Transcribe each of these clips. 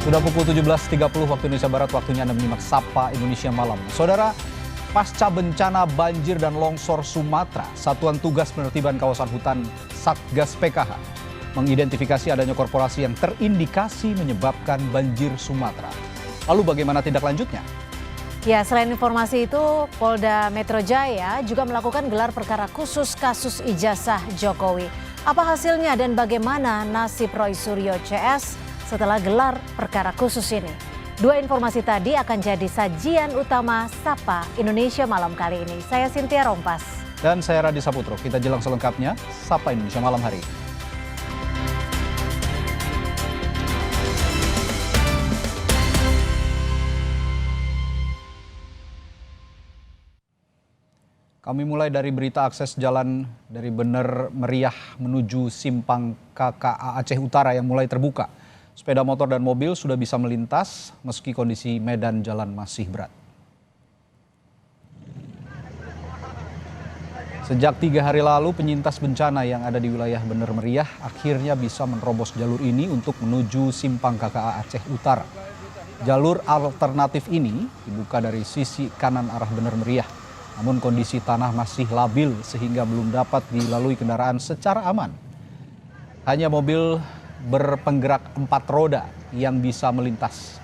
Sudah pukul 17.30 waktu Indonesia Barat, waktunya Anda menyimak Sapa Indonesia Malam. Saudara, pasca bencana banjir dan longsor Sumatera, Satuan Tugas Penertiban Kawasan Hutan Satgas PKH mengidentifikasi adanya korporasi yang terindikasi menyebabkan banjir Sumatera. Lalu bagaimana tindak lanjutnya? Ya, selain informasi itu, Polda Metro Jaya juga melakukan gelar perkara khusus kasus ijazah Jokowi. Apa hasilnya dan bagaimana nasib Roy Suryo CS setelah gelar perkara khusus ini? Dua informasi tadi akan jadi sajian utama Sapa Indonesia Malam kali ini. Saya Cynthia Rompas. Dan saya Radi Saputro. Kita jelang selengkapnya Sapa Indonesia Malam hari ini. Kami mulai dari berita akses jalan dari Bener Meriah menuju Simpang KKA Aceh Utara yang mulai terbuka. Sepeda motor dan mobil sudah bisa melintas meski kondisi medan jalan masih berat. Sejak 3 hari lalu penyintas bencana yang ada di wilayah Bener Meriah akhirnya bisa menerobos jalur ini untuk menuju Simpang KKA Aceh Utara. Jalur alternatif ini dibuka dari sisi kanan arah Bener Meriah. Namun kondisi tanah masih labil sehingga belum dapat dilalui kendaraan secara aman. Hanya mobil berpenggerak 4 roda yang bisa melintas.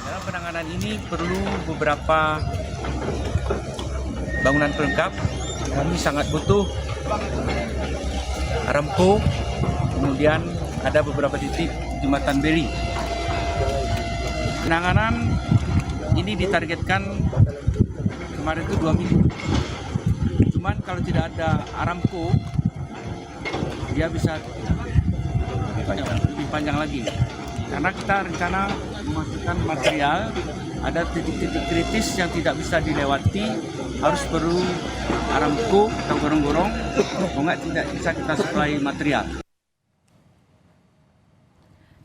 Dalam penanganan ini perlu beberapa bangunan pelengkap. Kami sangat butuh rempuh, kemudian ada beberapa titik jembatan beli. Penanganan ini ditargetkan kemarin itu 2 minggu. Cuman kalau tidak ada Aramco, dia bisa lebih panjang lagi. Karena kita rencana memasukkan material, ada titik-titik kritis yang tidak bisa dilewati, harus perlu Aramco atau gorong-gorong, enggak tidak bisa kita suplai material.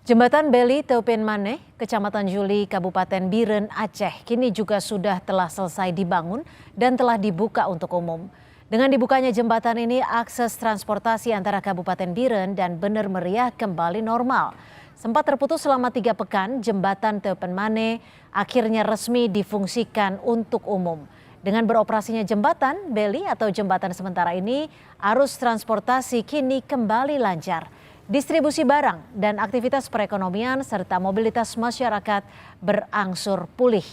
Jembatan Beli Teupen Maneh, Kecamatan Juli, Kabupaten Biren, Aceh, kini juga telah selesai dibangun dan telah dibuka untuk umum. Dengan dibukanya jembatan ini, akses transportasi antara Kabupaten Biren dan Bener Meriah kembali normal. Sempat terputus selama 3 pekan, jembatan Teupen Maneh akhirnya resmi difungsikan untuk umum. Dengan beroperasinya jembatan Beli atau jembatan sementara ini, arus transportasi kini kembali lancar. Distribusi barang dan aktivitas perekonomian serta mobilitas masyarakat berangsur pulih.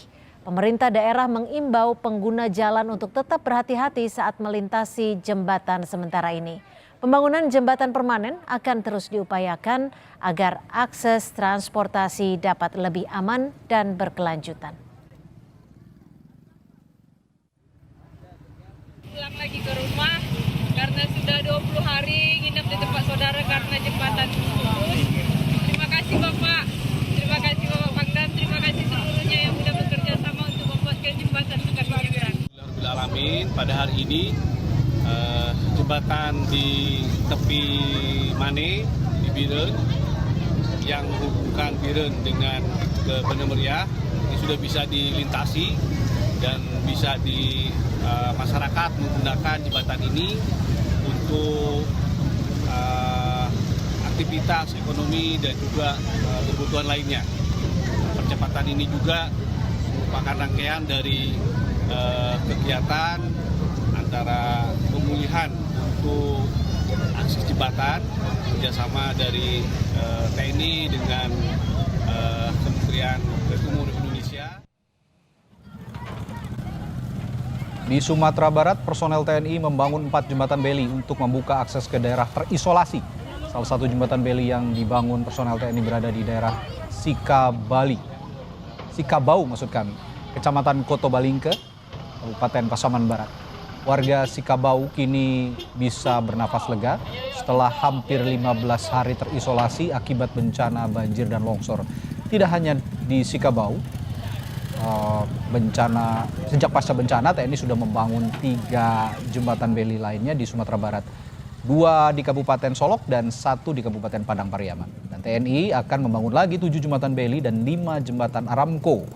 Pemerintah daerah mengimbau pengguna jalan untuk tetap berhati-hati saat melintasi jembatan sementara ini. Pembangunan jembatan permanen akan terus diupayakan agar akses transportasi dapat lebih aman dan berkelanjutan. Pulang lagi ke rumah karena sudah 20 hari nginep di tempat saudara karena jembatan putus. Terima kasih Bapak, terima kasih Bapak Pangdam, terima kasih seluruhnya yang sudah bekerja sama untuk membuatkan jembatan bukan bergerak. Alhamdulillah, pada hari ini jembatan di tepi Maneh di Biren yang menghubungkan Biren dengan ke Bener Meriah ini sudah bisa dilintasi dan bisa masyarakat menggunakan jembatan ini untuk aktivitas ekonomi dan juga kebutuhan lainnya. Percepatan ini juga merupakan rangkaian dari kegiatan antara pemulihan untuk akses jembatan kerjasama dari TNI dengan Kementerian Perhubungan Indonesia. Di Sumatera Barat, personel TNI membangun 4 jembatan beli untuk membuka akses ke daerah terisolasi. Salah satu jembatan beli yang dibangun personel TNI berada di daerah Sikabau maksud kami, Kecamatan Koto Balingke, Kabupaten Pasaman Barat. Warga Sikabau kini bisa bernafas lega setelah hampir 15 hari terisolasi akibat bencana banjir dan longsor. Tidak hanya di Sikabau, sejak pasca bencana TNI sudah membangun 3 jembatan beli lainnya di Sumatera Barat, 2 di Kabupaten Solok dan 1 di Kabupaten Padang Pariaman. Dan TNI akan membangun lagi 7 jembatan beli dan 5 jembatan Aramco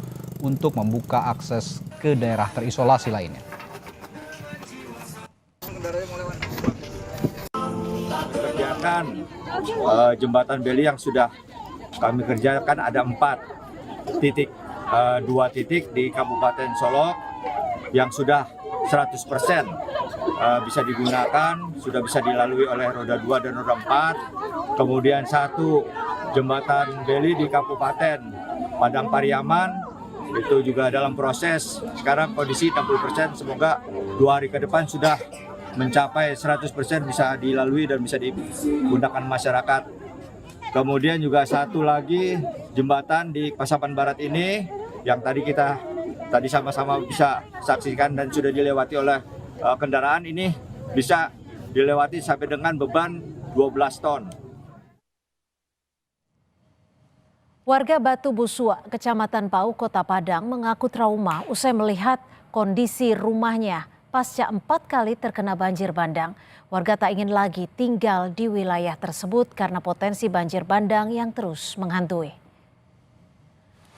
untuk membuka akses ke daerah terisolasi lainnya. Kerjakan jembatan Beli yang sudah kami kerjakan ada 4 titik, 2 titik di Kabupaten Solok yang sudah 100% bisa digunakan, sudah bisa dilalui oleh roda 2 dan roda 4. Kemudian 1 jembatan Beli di Kabupaten Padang Pariaman itu juga dalam proses. Sekarang kondisi 60%, semoga 2 hari ke depan sudah mencapai 100% bisa dilalui dan bisa digunakan masyarakat. Kemudian juga 1 lagi jembatan di Pasaman Barat ini yang tadi sama-sama bisa saksikan dan sudah dilewati oleh kendaraan, ini bisa dilewati sampai dengan beban 12 ton. Warga Batu Busua, Kecamatan Pau, Kota Padang mengaku trauma usai melihat kondisi rumahnya pasca 4 kali terkena banjir bandang. Warga tak ingin lagi tinggal di wilayah tersebut karena potensi banjir bandang yang terus menghantui.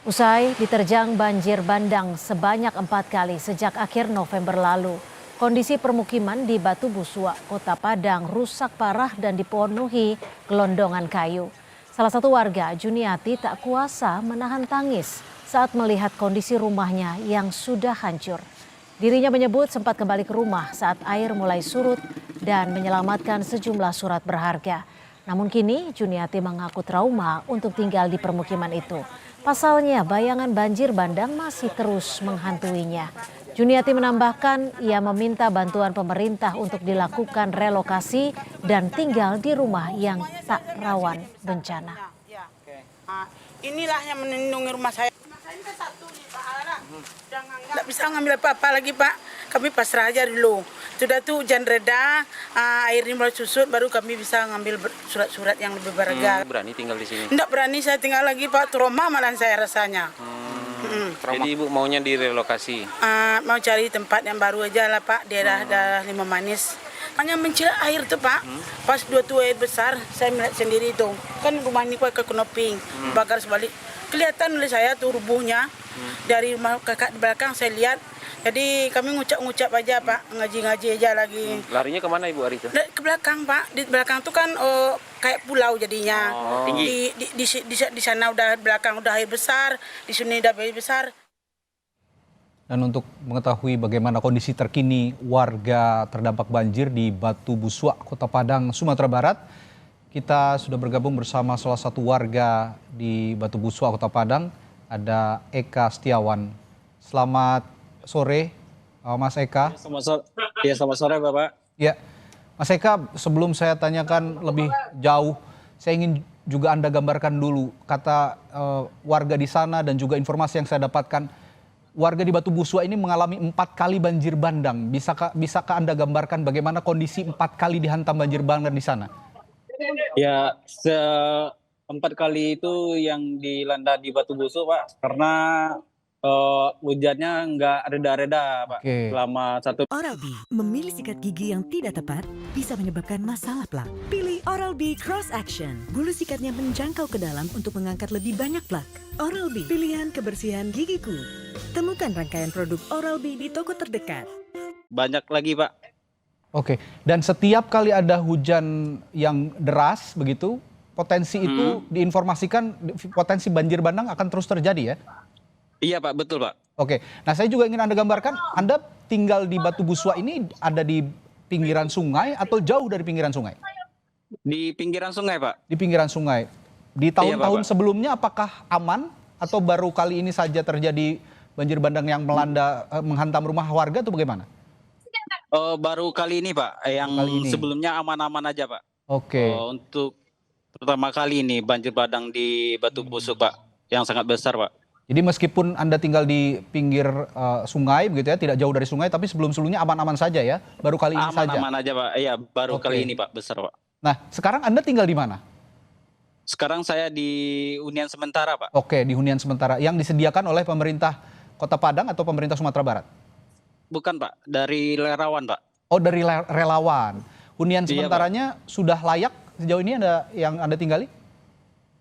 Usai diterjang banjir bandang sebanyak 4 kali sejak akhir November lalu, kondisi permukiman di Batu Busua, Kota Padang rusak parah dan dipenuhi gelondongan kayu. Salah satu warga, Juniati, tak kuasa menahan tangis saat melihat kondisi rumahnya yang sudah hancur. Dirinya menyebut sempat kembali ke rumah saat air mulai surut dan menyelamatkan sejumlah surat berharga. Namun kini Juniati mengaku trauma untuk tinggal di permukiman itu. Pasalnya bayangan banjir bandang masih terus menghantuinya. Juniati menambahkan ia meminta bantuan pemerintah untuk dilakukan relokasi dan tinggal di rumah yang tak rawan bencana. Inilah yang melindungi rumah saya. Tidak bisa ngambil apa-apa lagi, Pak. Kami pasrah aja dulu. Sudah tuh hujan reda, airnya mulai susut, baru kami bisa ngambil surat-surat yang lebih berharga. Berani tinggal di sini? Tidak berani saya tinggal lagi, Pak. Trauma malah saya rasanya. Jadi Ibu maunya direlokasi? Mau cari tempat yang baru aja lah, Pak. Daerah Lima Manis. Hanya mencil air tuh, Pak. Pas 2 air besar, saya melihat sendiri tuh. Kan rumah ini ke kenoping, bakar sebalik. Kelihatan oleh saya tuh rubuhnya. Dari rumah kakak di belakang saya lihat. Jadi kami ngucap-ngucap aja, Pak. Ngaji-ngaji aja lagi. Larinya kemana Ibu hari itu? Ke belakang, Pak. Di belakang tuh kan kayak pulau jadinya. Tinggi? Di sana udah belakang udah air besar, di sini udah air besar. Dan untuk mengetahui bagaimana kondisi terkini warga terdampak banjir di Batu Busua, Kota Padang, Sumatera Barat, kita sudah bergabung bersama salah satu warga di Batu Busua, Kota Padang, ada Eka Setiawan. Selamat sore, Mas Eka. Selamat sore, Bapak. Ya, Mas Eka, sebelum saya tanyakan lebih jauh, saya ingin juga Anda gambarkan dulu kata warga di sana dan juga informasi yang saya dapatkan. Warga di Batu Busua ini mengalami 4 kali banjir bandang. Bisakah Anda gambarkan bagaimana kondisi 4 kali dihantam banjir bandang di sana? Ya, 4 kali itu yang dilanda di Batu Busua, Pak, karena hujannya nggak reda-reda, Pak. Oke. Selama 1. Oral-B, memilih sikat gigi yang tidak tepat bisa menyebabkan masalah plak. Pilih Oral-B Cross Action. Bulu sikatnya menjangkau ke dalam untuk mengangkat lebih banyak plak. Oral-B, pilihan kebersihan gigiku. Temukan rangkaian produk Oral-B di toko terdekat. Banyak lagi, Pak. Oke, dan setiap kali ada hujan yang deras begitu, potensi itu diinformasikan potensi banjir bandang akan terus terjadi ya? Iya, Pak, betul, Pak. Oke, nah saya juga ingin Anda gambarkan, Anda tinggal di Batu Busua ini ada di pinggiran sungai atau jauh dari pinggiran sungai? Di pinggiran sungai, Pak. Di pinggiran sungai. Di tahun-tahun sebelumnya apakah aman atau baru kali ini saja terjadi banjir bandang yang melanda menghantam rumah warga atau bagaimana? Baru kali ini, Pak. Yang sebelumnya aman-aman aja, Pak. Oke. Untuk pertama kali ini banjir bandang di Batu Busua, Pak, yang sangat besar, Pak. Jadi meskipun Anda tinggal di pinggir sungai begitu ya, tidak jauh dari sungai, tapi sebelum-sebelumnya aman-aman saja ya, baru kali ini saja. Aman-aman aja, Pak. Iya, baru kali ini, Pak, besar, Pak. Nah, sekarang Anda tinggal di mana? Sekarang saya di hunian sementara, Pak. Oke, di hunian sementara yang disediakan oleh pemerintah Kota Padang atau pemerintah Sumatera Barat? Bukan, Pak, dari relawan, Pak. Oh, dari relawan. Hunian sementaranya sudah layak sejauh ini yang Anda tinggali?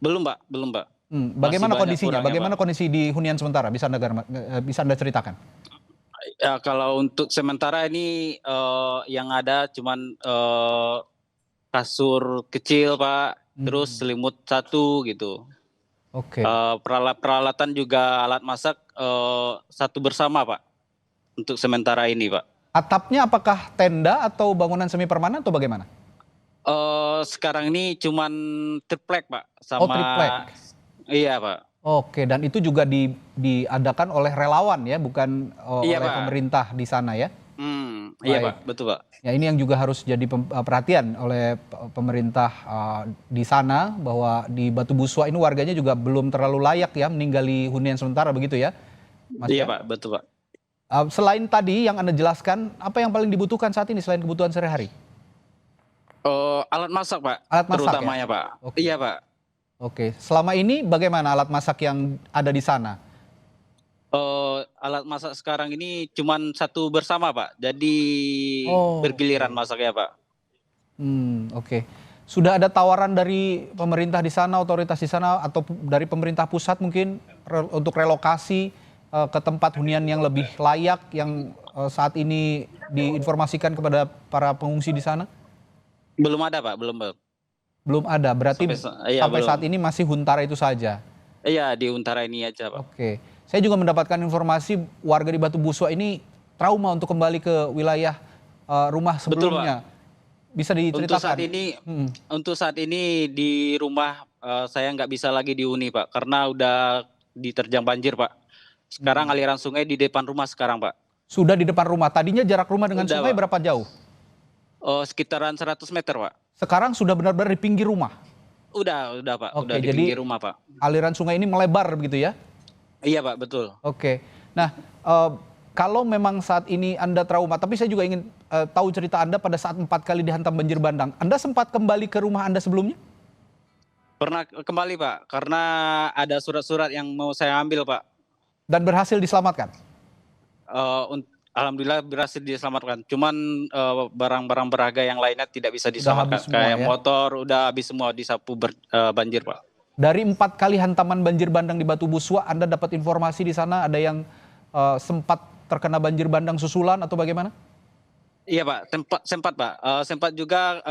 Belum, Pak. Belum, Pak. Bagaimana banyak kondisinya? kurangnya, Bagaimana Pak. kondisi di hunian sementara? Bisa Anda ceritakan? Ya, kalau untuk sementara ini yang ada cuman kasur kecil Pak, terus selimut satu gitu. Oke. Peralatan juga alat masak satu bersama Pak, untuk sementara ini Pak. Atapnya apakah tenda atau bangunan semi permanen atau bagaimana? Sekarang ini cuman triplek Pak, Oh, sama triplek. iya Pak. Oke, dan itu juga diadakan oleh relawan ya, bukan Iya, oleh Pak. pemerintah di sana ya? Iya Baik. Pak, betul Pak. Ya, ini yang juga harus jadi perhatian oleh pemerintah di sana, bahwa di Batu Buswa ini warganya juga belum terlalu layak ya meninggali hunian sementara, begitu ya, Mas? Iya ya? Pak, betul Pak. Selain tadi yang Anda jelaskan, apa yang paling dibutuhkan saat ini selain kebutuhan sehari-hari? Alat masak Pak, Alat masak, terutamanya ya? Pak. Oke. Iya Pak. Oke, selama ini bagaimana alat masak yang ada di sana? Alat masak sekarang ini cuman satu bersama Pak, jadi bergiliran masaknya Pak. Oke. Sudah ada tawaran dari pemerintah di sana, otoritas di sana, atau dari pemerintah pusat mungkin untuk relokasi ke tempat hunian yang lebih layak yang saat ini diinformasikan kepada para pengungsi di sana? Belum ada Pak, belum. Belum ada, berarti Sampai sampai belum. saat ini masih huntara itu saja. Iya, di Untara ini aja Pak. Oke. Saya juga mendapatkan informasi warga di Batu Buswa ini trauma untuk kembali ke wilayah rumah sebelumnya. Bisa diceritakan? Untuk saat ini di rumah saya nggak bisa lagi dihuni Pak, karena udah diterjang banjir Pak. Sekarang aliran sungai di depan rumah sekarang Pak. Sudah di depan rumah. Tadinya jarak rumah dengan Udah, sungai Pak. berapa jauh? Sekitaran 100 meter Pak. Sekarang sudah benar-benar di pinggir rumah. Udah Pak, Oke, udah di jadi pinggir rumah Pak. aliran sungai ini melebar begitu ya? Iya Pak, betul. Oke. Nah, kalau memang saat ini Anda trauma, tapi saya juga ingin tahu cerita Anda pada saat 4 kali dihantam banjir bandang. Anda sempat kembali ke rumah Anda sebelumnya? Pernah kembali Pak, karena ada surat-surat yang mau saya ambil Pak. Dan berhasil diselamatkan? Alhamdulillah berhasil diselamatkan. Cuman barang-barang berharga yang lainnya tidak bisa diselamatkan. habis semua, Kayak ya? motor udah habis semua disapu banjir Pak. Dari 4 kali hantaman banjir bandang di Batu Buswa, Anda dapat informasi di sana ada yang sempat terkena banjir bandang susulan atau bagaimana? Iya Pak, sempat Pak. Sempat juga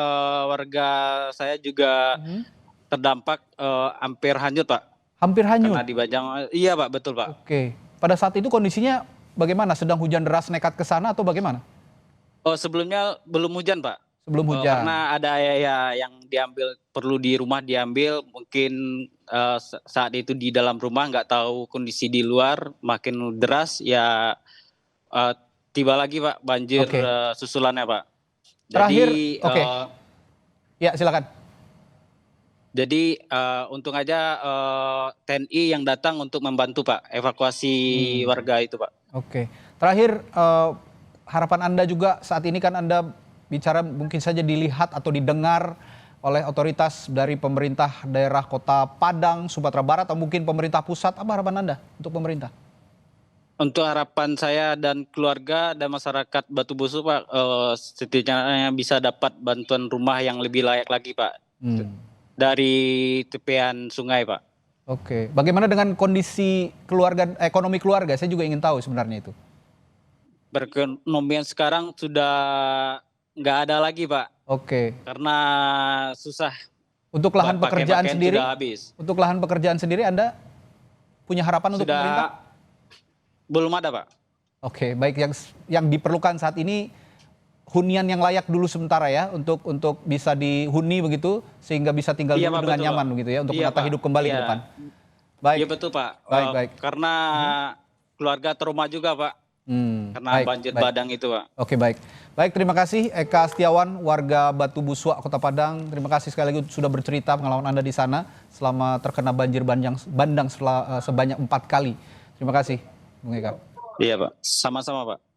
warga saya juga terdampak hampir hanyut Pak. Hampir hanyut? Karena di Bajang. Iya Pak, betul Pak. Oke. Pada saat itu kondisinya bagaimana? Sedang hujan deras nekat ke sana atau bagaimana? Sebelumnya belum hujan Pak. Sebelum hujan. Karena ada ya yang diambil, perlu di rumah diambil, mungkin saat itu di dalam rumah nggak tahu kondisi di luar, makin deras ya tiba lagi Pak banjir susulannya Pak. Terakhir, Jadi, oke. Ya silakan. Jadi untung aja TNI yang datang untuk membantu Pak evakuasi warga itu Pak. Oke. Terakhir, harapan Anda juga saat ini kan Anda bicara mungkin saja dilihat atau didengar oleh otoritas dari pemerintah daerah Kota Padang, Sumatera Barat, atau mungkin pemerintah pusat. Apa harapan Anda untuk pemerintah? Untuk harapan saya dan keluarga dan masyarakat Batu Buswa Pak, setidaknya bisa dapat bantuan rumah yang lebih layak lagi Pak. Dari tepian sungai Pak. Oke. Bagaimana dengan kondisi keluarga, ekonomi keluarga? Saya juga ingin tahu sebenarnya itu. Perekonomian sekarang sudah nggak ada lagi Pak. Oke. Karena susah. Untuk lahan pekerjaan Pakaian sendiri, sudah habis. untuk lahan pekerjaan sendiri Anda punya harapan untuk pemerintah? Belum ada Pak. Oke, baik, yang diperlukan saat ini hunian yang layak dulu sementara ya, untuk bisa dihuni begitu sehingga bisa tinggal Iya, dulu Pak, dengan betul, nyaman Pak. begitu ya, untuk Iya, menata Pak. hidup kembali ke Iya. depan. Baik. Iya betul Pak. Baik. Karena keluarga trauma juga Pak. Karena Baik, banjir baik. bandang itu Pak. Oke, baik. Baik, terima kasih Eka Setiawan, warga Batu Buswa, Kota Padang. Terima kasih sekali lagi sudah bercerita pengalaman Anda di sana selama terkena banjir bandang sebanyak 4 kali. Terima kasih, Bung Eka. Iya Pak. Sama-sama Pak.